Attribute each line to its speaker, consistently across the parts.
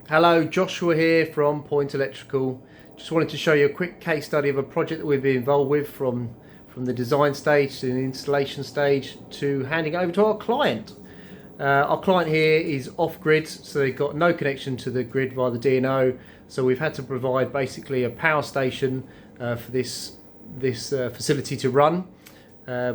Speaker 1: Hello, Joshua here from Point Electrical. Just wanted to show you a quick case study of a project that we've been involved with from the design stage to the installation stage to handing over to our client. Our client here is off-grid, so they've got no connection to the grid via the DNO, so we've had to provide basically a power station for this facility to run,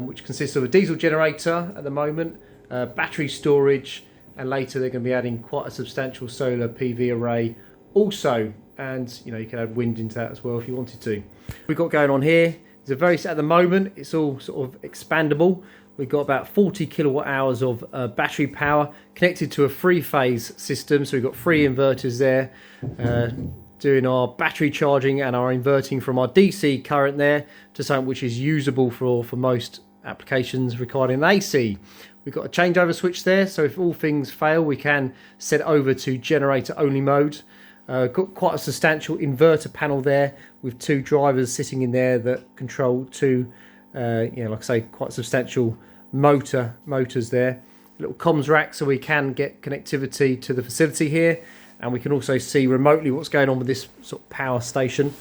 Speaker 1: which consists of a diesel generator at the moment, battery storage, and later they're going to be adding quite a substantial solar PV array also, and you can add wind into that as well if you wanted to. We've got going on here is at the moment it's all sort of expandable. We've got about 40 kilowatt hours of battery power connected to a three-phase system, so we've got three inverters there doing our battery charging and our inverting from our DC current there to something which is usable for most applications requiring AC. We've got a changeover switch there, so if all things fail we can set over to generator only mode. Got quite a substantial inverter panel there with two drivers sitting in there that control two like I say, quite substantial motors there. A little comms rack so we can get connectivity to the facility here, and we can also see remotely what's going on with this sort of power station.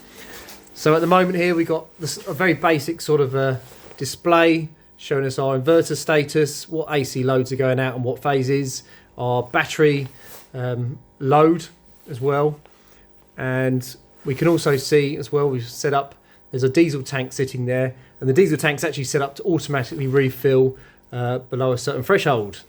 Speaker 1: So at the moment here we got a very basic sort of display showing us our inverter status, what AC loads are going out and what phases, our battery load as well, and we can also see as well we've set up, there's a diesel tank sitting there, and the diesel tank's actually set up to automatically refill below a certain threshold.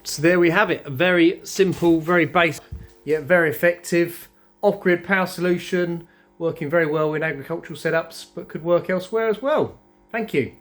Speaker 1: So there we have it, a very simple, very basic yet very effective off-grid power solution, working very well in agricultural setups, but could work elsewhere as well. Thank you.